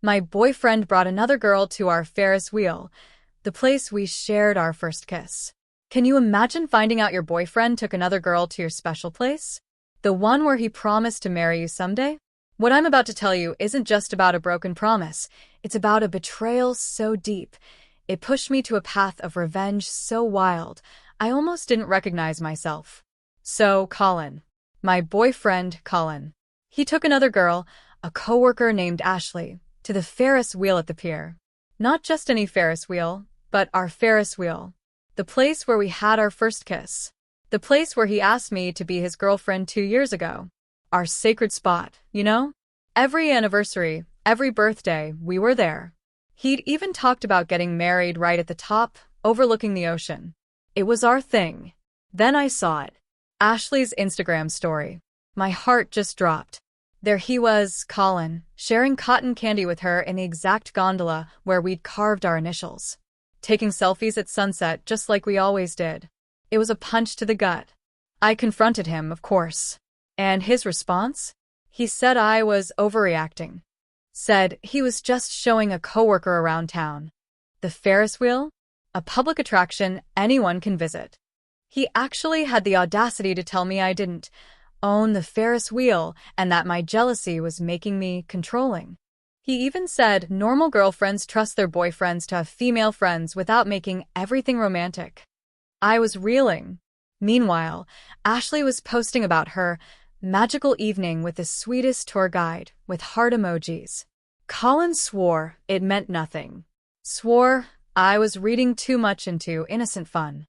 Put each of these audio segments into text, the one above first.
My boyfriend brought another girl to our Ferris wheel, the place we shared our first kiss. Can you imagine finding out your boyfriend took another girl to your special place? The one where he promised to marry you someday? What I'm about to tell you isn't just about a broken promise. It's about a betrayal so deep. It pushed me to a path of revenge so wild, I almost didn't recognize myself. So, Colin. My boyfriend, Colin. He took another girl, a coworker named Ashley, to the Ferris wheel at the pier. Not just any Ferris wheel, but our Ferris wheel. The place where we had our first kiss. The place where he asked me to be his girlfriend 2 years ago. Our sacred spot, you know? Every anniversary, every birthday, we were there. He'd even talked about getting married right at the top, overlooking the ocean. It was our thing. Then I saw it. Ashley's Instagram story. My heart just dropped. There he was, Colin, sharing cotton candy with her in the exact gondola where we'd carved our initials. Taking selfies at sunset just like we always did. It was a punch to the gut. I confronted him, of course. And his response? He said I was overreacting. Said he was just showing a coworker around town. The Ferris wheel? A public attraction anyone can visit. He actually had the audacity to tell me I didn't own the Ferris wheel and that my jealousy was making me controlling. He even said normal girlfriends trust their boyfriends to have female friends without making everything romantic. I was reeling. Meanwhile, Ashley was posting about her magical evening with the sweetest tour guide, with heart emojis. Colin swore it meant nothing. Swore I was reading too much into innocent fun.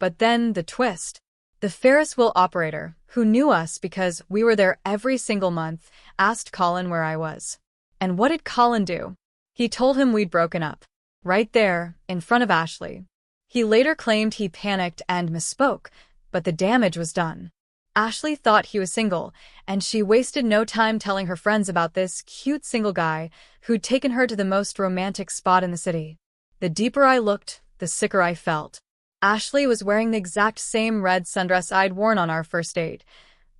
But then the twist. The Ferris wheel operator, who knew us because we were there every single month, asked Colin where I was. And what did Colin do? He told him we'd broken up. Right there, in front of Ashley. He later claimed he panicked and misspoke, but the damage was done. Ashley thought he was single, and she wasted no time telling her friends about this cute single guy who'd taken her to the most romantic spot in the city. The deeper I looked, the sicker I felt. Ashley was wearing the exact same red sundress I'd worn on our first date,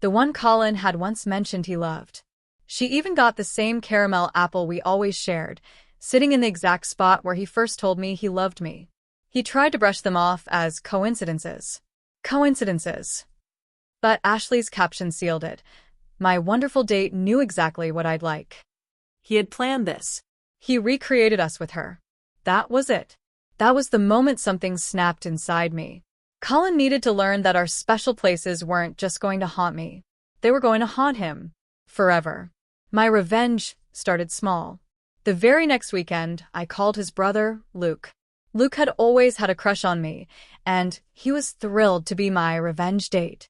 the one Colin had once mentioned he loved. She even got the same caramel apple we always shared, sitting in the exact spot where he first told me he loved me. He tried to brush them off as coincidences. Coincidences. But Ashley's caption sealed it. My wonderful date knew exactly what I'd like. He had planned this. He recreated us with her. That was it. That was the moment something snapped inside me. Colin needed to learn that our special places weren't just going to haunt me. They were going to haunt him. Forever. My revenge started small. The very next weekend, I called his brother, Luke. Luke had always had a crush on me, and he was thrilled to be my revenge date.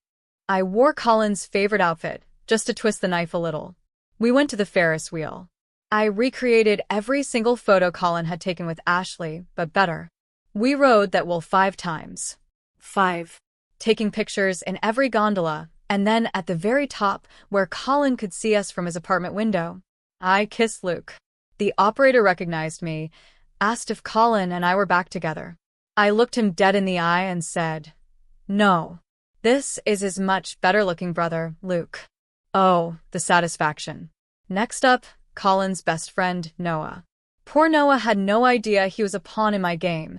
I wore Colin's favorite outfit, just to twist the knife a little. We went to the Ferris wheel. I recreated every single photo Colin had taken with Ashley, but better. We rode that wheel 5 times. 5. Taking pictures in every gondola, and then at the very top, where Colin could see us from his apartment window, I kissed Luke. The operator recognized me, asked if Colin and I were back together. I looked him dead in the eye and said, "No. This is his much better-looking brother, Luke." Oh, the satisfaction. Next up, Colin's best friend, Noah. Poor Noah had no idea he was a pawn in my game.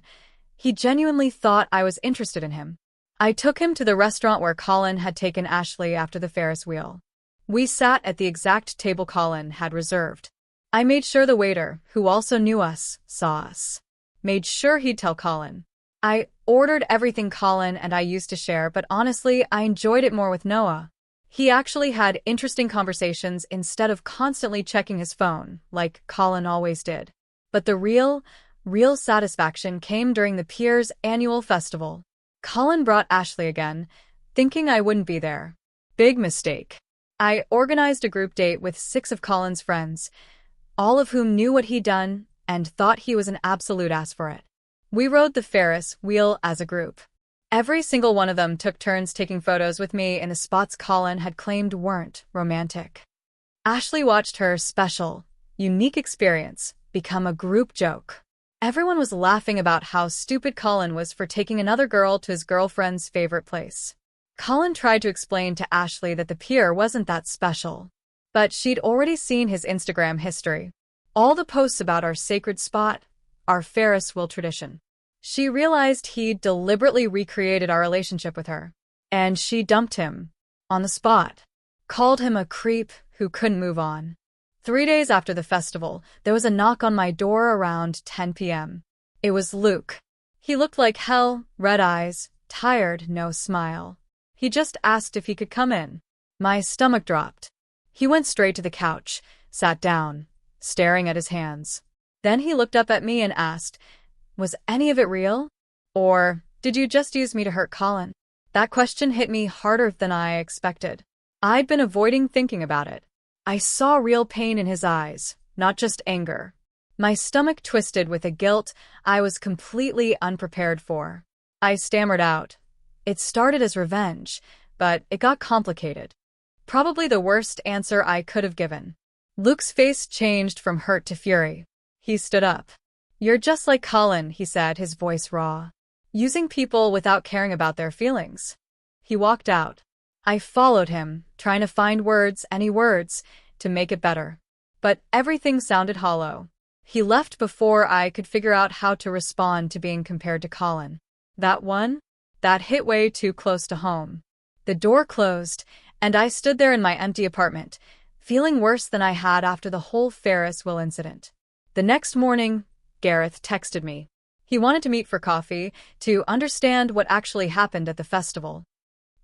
He genuinely thought I was interested in him. I took him to the restaurant where Colin had taken Ashley after the Ferris wheel. We sat at the exact table Colin had reserved. I made sure the waiter, who also knew us, saw us. Made sure he'd tell Colin. I ordered everything Colin and I used to share, but honestly, I enjoyed it more with Noah. He actually had interesting conversations instead of constantly checking his phone, like Colin always did. But the real satisfaction came during the Pier's annual festival. Colin brought Ashley again, thinking I wouldn't be there. Big mistake. I organized a group date with 6 of Colin's friends, all of whom knew what he'd done and thought he was an absolute ass for it. We rode the Ferris wheel as a group. Every single one of them took turns taking photos with me in the spots Colin had claimed weren't romantic. Ashley watched her special, unique experience become a group joke. Everyone was laughing about how stupid Colin was for taking another girl to his girlfriend's favorite place. Colin tried to explain to Ashley that the pier wasn't that special. But she'd already seen his Instagram history. All the posts about our sacred spot, our Ferris wheel tradition. She realized he deliberately recreated our relationship with her. And she dumped him. On the spot. Called him a creep who couldn't move on. 3 days after the festival, there was a knock on my door around 10 p.m. It was Luke. He looked like hell, red eyes, tired, no smile. He just asked if he could come in. My stomach dropped. He went straight to the couch, sat down, staring at his hands. Then he looked up at me and asked, "Was any of it real? Or did you just use me to hurt Colin?" That question hit me harder than I expected. I'd been avoiding thinking about it. I saw real pain in his eyes, not just anger. My stomach twisted with a guilt I was completely unprepared for. I stammered out. It started as revenge, but it got complicated. Probably the worst answer I could have given. Luke's face changed from hurt to fury. He stood up. "You're just like Colin," he said, his voice raw. "Using people without caring about their feelings." He walked out. I followed him, trying to find words, any words, to make it better. But everything sounded hollow. He left before I could figure out how to respond to being compared to Colin. That hit way too close to home. The door closed, and I stood there in my empty apartment, feeling worse than I had after the whole Ferris wheel incident. The next morning, Gareth texted me. He wanted to meet for coffee, to understand what actually happened at the festival.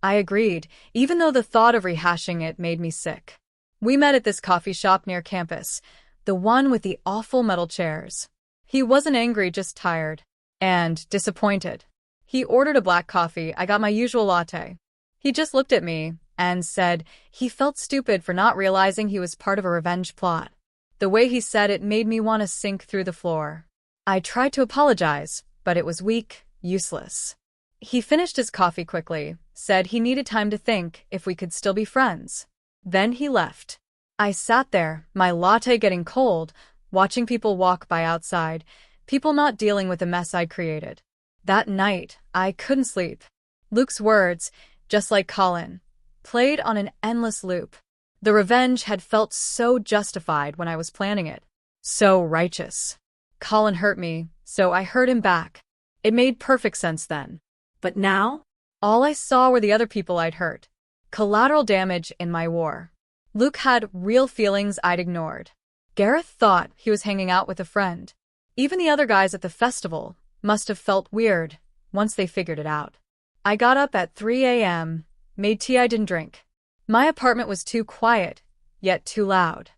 I agreed, even though the thought of rehashing it made me sick. We met at this coffee shop near campus, the one with the awful metal chairs. He wasn't angry, just tired. And disappointed. He ordered a black coffee. I got my usual latte. He just looked at me and said he felt stupid for not realizing he was part of a revenge plot. The way he said it made me want to sink through the floor. I tried to apologize, but it was weak, useless. He finished his coffee quickly, said he needed time to think if we could still be friends. Then he left. I sat there, my latte getting cold, watching people walk by outside, people not dealing with the mess I'd created. That night, I couldn't sleep. Luke's words, "just like Colin," played on an endless loop. The revenge had felt so justified when I was planning it. So righteous. Colin hurt me, so I hurt him back. It made perfect sense then. But now? All I saw were the other people I'd hurt. Collateral damage in my war. Luke had real feelings I'd ignored. Gareth thought he was hanging out with a friend. Even the other guys at the festival must have felt weird once they figured it out. I got up at 3 a.m., made tea I didn't drink. My apartment was too quiet, yet too loud.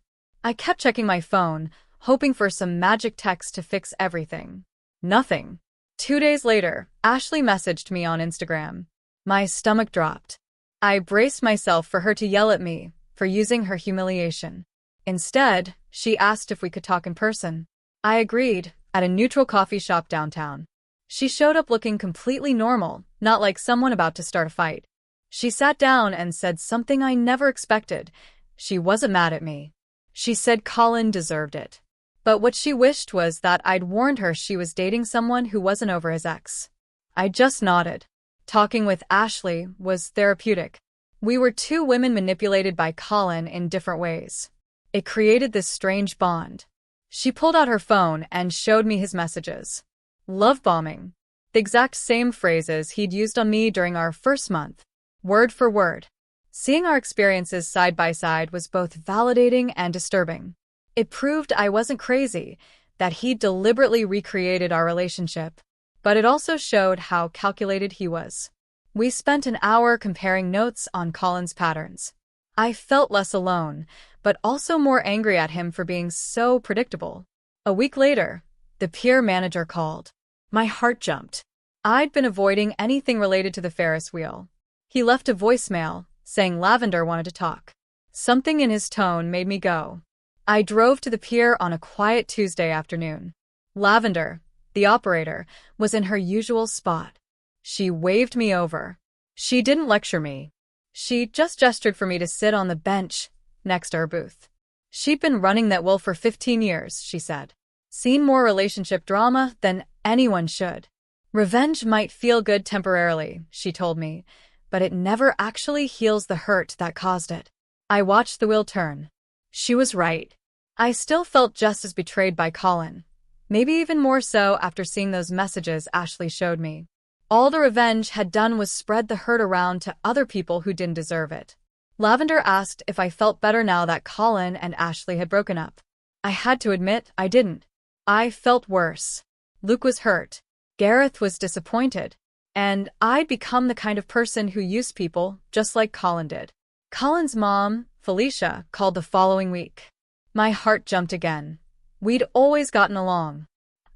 I kept checking my phone, hoping for some magic text to fix everything. Nothing. 2 days later, Ashley messaged me on Instagram. My stomach dropped. I braced myself for her to yell at me for using her humiliation. Instead, she asked if we could talk in person. I agreed, at a neutral coffee shop downtown. She showed up looking completely normal, not like someone about to start a fight. She sat down and said something I never expected. She wasn't mad at me. She said Colin deserved it. But what she wished was that I'd warned her she was dating someone who wasn't over his ex. I just nodded. Talking with Ashley was therapeutic. We were two women manipulated by Colin in different ways. It created this strange bond. She pulled out her phone and showed me his messages. Love bombing. The exact same phrases he'd used on me during our first month. Word for word. Seeing our experiences side by side was both validating and disturbing. It proved I wasn't crazy, that he deliberately recreated our relationship. But it also showed how calculated he was. We spent an hour comparing notes on Colin's patterns. I felt less alone, but also more angry at him for being so predictable. A week later, the peer manager called. My heart jumped. I'd been avoiding anything related to the Ferris wheel. He left a voicemail, saying Lavender wanted to talk. Something in his tone made me go. I drove to the pier on a quiet Tuesday afternoon. Lavender, the operator, was in her usual spot. She waved me over. She didn't lecture me. She just gestured for me to sit on the bench next to her booth. She'd been running that wheel for 15 years, she said. Seen more relationship drama than anyone should. Revenge might feel good temporarily, she told me, but it never actually heals the hurt that caused it. I watched the wheel turn. She was right. I still felt just as betrayed by Colin. Maybe even more so after seeing those messages Ashley showed me. All the revenge had done was spread the hurt around to other people who didn't deserve it. Lavender asked if I felt better now that Colin and Ashley had broken up. I had to admit I didn't. I felt worse. Luke was hurt. Gareth was disappointed. And I'd become the kind of person who used people just like Colin did. Colin's mom, Felicia, called the following week. My heart jumped again. We'd always gotten along.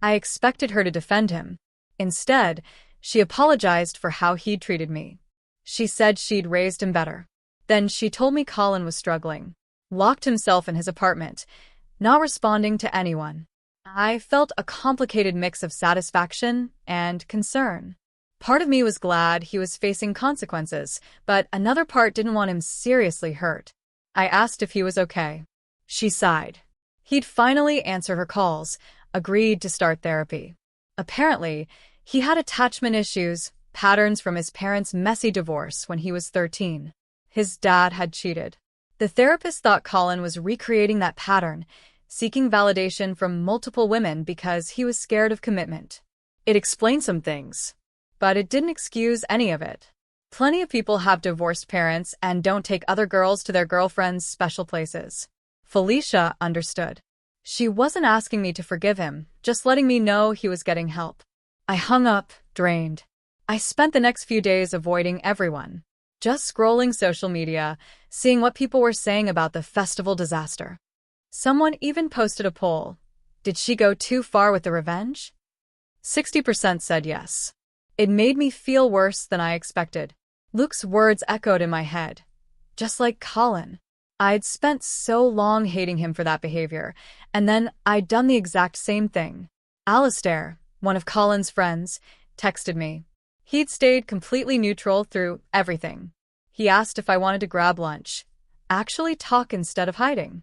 I expected her to defend him. Instead, she apologized for how he'd treated me. She said she'd raised him better. Then she told me Colin was struggling, locked himself in his apartment, not responding to anyone. I felt a complicated mix of satisfaction and concern. Part of me was glad he was facing consequences, but another part didn't want him seriously hurt. I asked if he was okay. She sighed. He'd finally answered her calls, agreed to start therapy. Apparently, he had attachment issues, patterns from his parents' messy divorce when he was 13. His dad had cheated. The therapist thought Colin was recreating that pattern, seeking validation from multiple women because he was scared of commitment. It explained some things, but it didn't excuse any of it. Plenty of people have divorced parents and don't take other girls to their girlfriends' special places. Felicia understood. She wasn't asking me to forgive him, just letting me know he was getting help. I hung up, drained. I spent the next few days avoiding everyone, just scrolling social media, seeing what people were saying about the festival disaster. Someone even posted a poll. Did she go too far with the revenge? 60% said yes. It made me feel worse than I expected. Luke's words echoed in my head. Just like Colin. I'd spent so long hating him for that behavior, and then I'd done the exact same thing. Alistair, one of Colin's friends, texted me. He'd stayed completely neutral through everything. He asked if I wanted to grab lunch. Actually talk instead of hiding.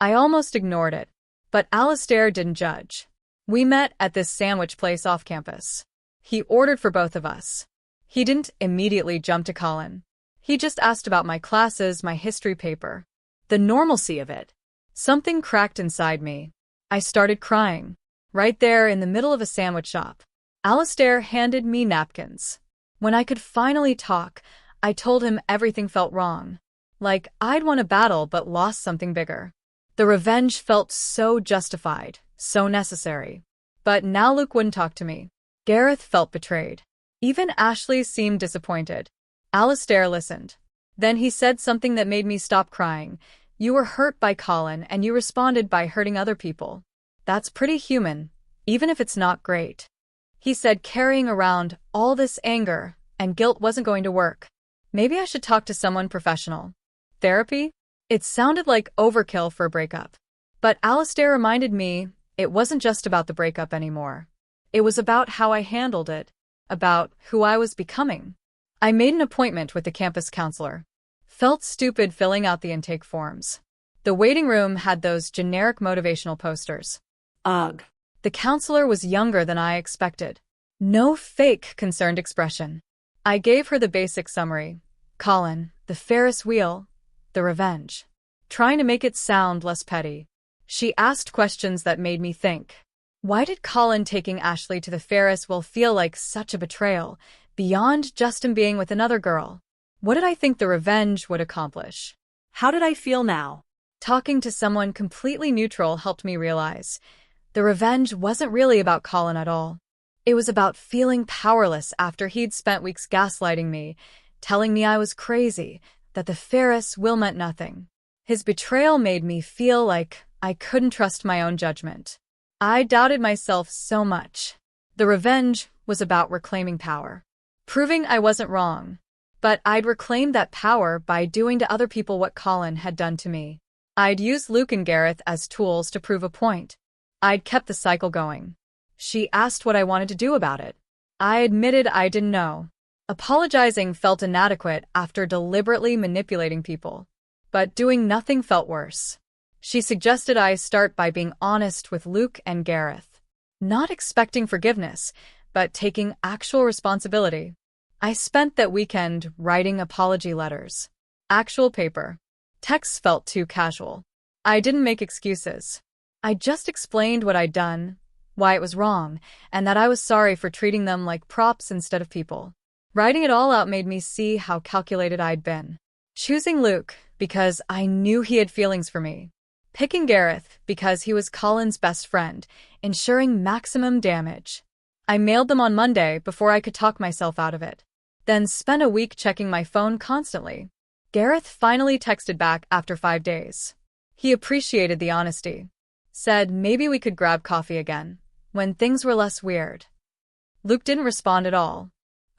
I almost ignored it, but Alistair didn't judge. We met at this sandwich place off campus. He ordered for both of us. He didn't immediately jump to Colin. He just asked about my classes, my history paper. The normalcy of it. Something cracked inside me. I started crying. Right there in the middle of a sandwich shop. Alistair handed me napkins. When I could finally talk, I told him everything felt wrong. Like I'd won a battle but lost something bigger. The revenge felt so justified, so necessary. But now Luke wouldn't talk to me. Gareth felt betrayed. Even Ashley seemed disappointed. Alistair listened. Then he said something that made me stop crying. You were hurt by Colin and you responded by hurting other people. That's pretty human, even if it's not great. He said carrying around all this anger and guilt wasn't going to work. Maybe I should talk to someone professional. Therapy? It sounded like overkill for a breakup. But Alistair reminded me it wasn't just about the breakup anymore. It was about how I handled it, about who I was becoming. I made an appointment with the campus counselor. Felt stupid filling out the intake forms. The waiting room had those generic motivational posters. Ugh. The counselor was younger than I expected. No fake concerned expression. I gave her the basic summary. Colin, the Ferris wheel, the revenge. Trying to make it sound less petty. She asked questions that made me think. Why did Colin taking Ashley to the Ferris wheel feel like such a betrayal, beyond just him being with another girl? What did I think the revenge would accomplish? How did I feel now? Talking to someone completely neutral helped me realize the revenge wasn't really about Colin at all. It was about feeling powerless after he'd spent weeks gaslighting me, telling me I was crazy, that the Ferris wheel meant nothing. His betrayal made me feel like I couldn't trust my own judgment. I doubted myself so much. The revenge was about reclaiming power. Proving I wasn't wrong. But I'd reclaimed that power by doing to other people what Colin had done to me. I'd used Luke and Gareth as tools to prove a point. I'd kept the cycle going. She asked what I wanted to do about it. I admitted I didn't know. Apologizing felt inadequate after deliberately manipulating people. But doing nothing felt worse. She suggested I start by being honest with Luke and Gareth. Not expecting forgiveness, but taking actual responsibility. I spent that weekend writing apology letters. Actual paper. Texts felt too casual. I didn't make excuses. I just explained what I'd done, why it was wrong, and that I was sorry for treating them like props instead of people. Writing it all out made me see how calculated I'd been. Choosing Luke because I knew he had feelings for me. Picking Gareth because he was Colin's best friend, ensuring maximum damage. I mailed them on Monday before I could talk myself out of it. Then spent a week checking my phone constantly. Gareth finally texted back after 5 days. He appreciated the honesty. Said maybe we could grab coffee again, when things were less weird. Luke didn't respond at all.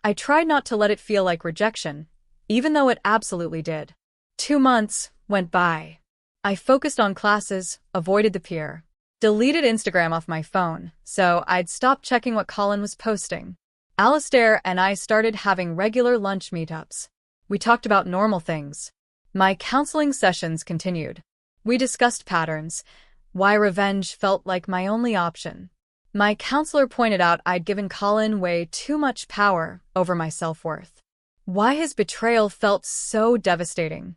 I tried not to let it feel like rejection, even though it absolutely did. 2 months went by. I focused on classes, avoided the pier, deleted Instagram off my phone, so I'd stopped checking what Colin was posting. Alistair and I started having regular lunch meetups. We talked about normal things. My counseling sessions continued. We discussed patterns, why revenge felt like my only option. My counselor pointed out I'd given Colin way too much power over my self-worth. Why his betrayal felt so devastating.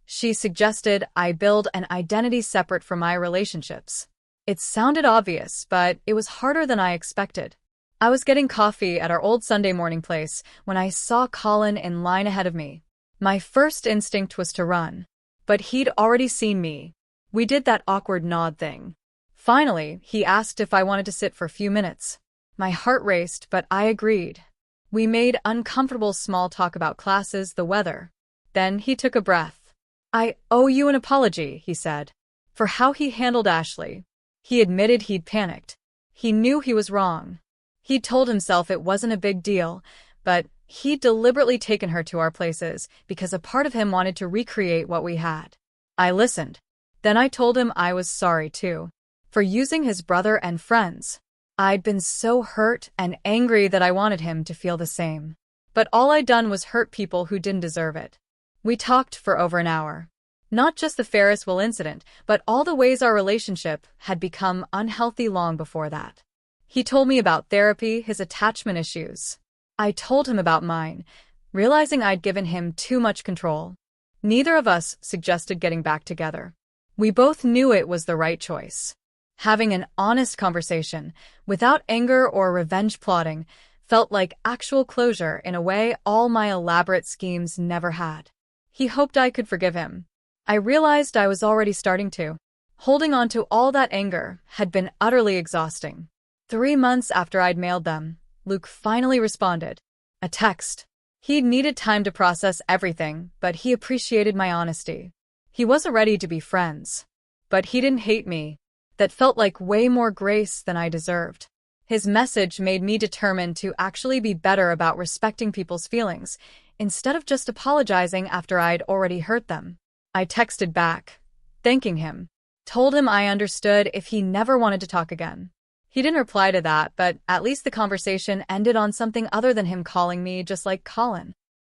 She suggested I build an identity separate from my relationships. It sounded obvious, but it was harder than I expected. I was getting coffee at our old Sunday morning place when I saw Colin in line ahead of me. My first instinct was to run, but he'd already seen me. We did that awkward nod thing. Finally, he asked if I wanted to sit for a few minutes. My heart raced, but I agreed. We made uncomfortable small talk about classes, the weather. Then he took a breath. I owe you an apology, he said, for how he handled Ashley. He admitted he'd panicked. He knew he was wrong. He'd told himself it wasn't a big deal, but he'd deliberately taken her to our places because a part of him wanted to recreate what we had. I listened. Then I told him I was sorry too, for using his brother and friends. I'd been so hurt and angry that I wanted him to feel the same. But all I'd done was hurt people who didn't deserve it. We talked for over an hour. Not just the Ferris wheel incident, but all the ways our relationship had become unhealthy long before that. He told me about therapy, his attachment issues. I told him about mine, realizing I'd given him too much control. Neither of us suggested getting back together. We both knew it was the right choice. Having an honest conversation, without anger or revenge plotting, felt like actual closure in a way all my elaborate schemes never had. He hoped I could forgive him. I realized I was already starting to. Holding on to all that anger had been utterly exhausting. 3 months after I'd mailed them, Luke finally responded. A text. He'd needed time to process everything, but he appreciated my honesty. He wasn't ready to be friends. But he didn't hate me. That felt like way more grace than I deserved. His message made me determined to actually be better about respecting people's feelings, instead of just apologizing after I'd already hurt them. I texted back, thanking him. Told him I understood if he never wanted to talk again. He didn't reply to that, but at least the conversation ended on something other than him calling me just like Colin.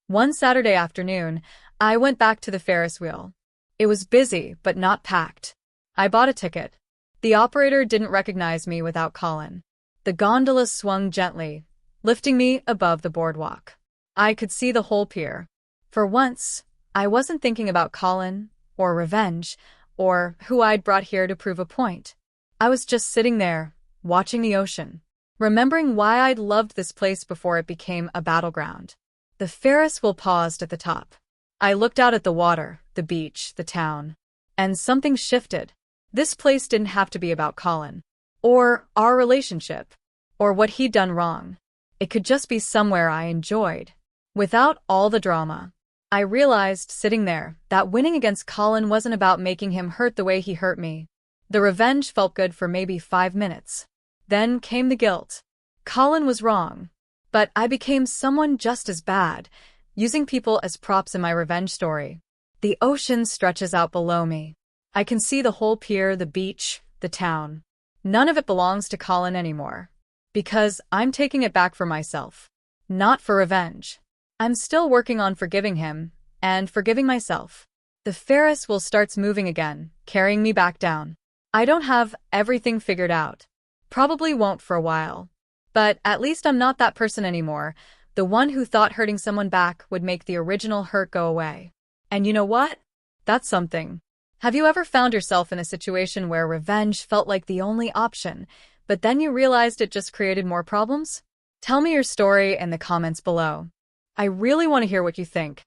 One Saturday afternoon, I went back to the Ferris wheel. It was busy, but not packed. I bought a ticket. The operator didn't recognize me without Colin. The gondola swung gently, lifting me above the boardwalk. I could see the whole pier. For once, I wasn't thinking about Colin, or revenge, or who I'd brought here to prove a point. I was just sitting there, watching the ocean, remembering why I'd loved this place before it became a battleground. The Ferris wheel paused at the top. I looked out at the water, the beach, the town, and something shifted. This place didn't have to be about Colin, or our relationship, or what he'd done wrong. It could just be somewhere I enjoyed, without all the drama. I realized, sitting there, that winning against Colin wasn't about making him hurt the way he hurt me. The revenge felt good for maybe 5 minutes. Then came the guilt. Colin was wrong, but I became someone just as bad, using people as props in my revenge story. The ocean stretches out below me. I can see the whole pier, the beach, the town. None of it belongs to Colin anymore. Because I'm taking it back for myself. Not for revenge. I'm still working on forgiving him, and forgiving myself. The Ferris wheel starts moving again, carrying me back down. I don't have everything figured out. Probably won't for a while. But at least I'm not that person anymore, the one who thought hurting someone back would make the original hurt go away. And you know what? That's something. Have you ever found yourself in a situation where revenge felt like the only option, but then you realized it just created more problems? Tell me your story in the comments below. I really want to hear what you think.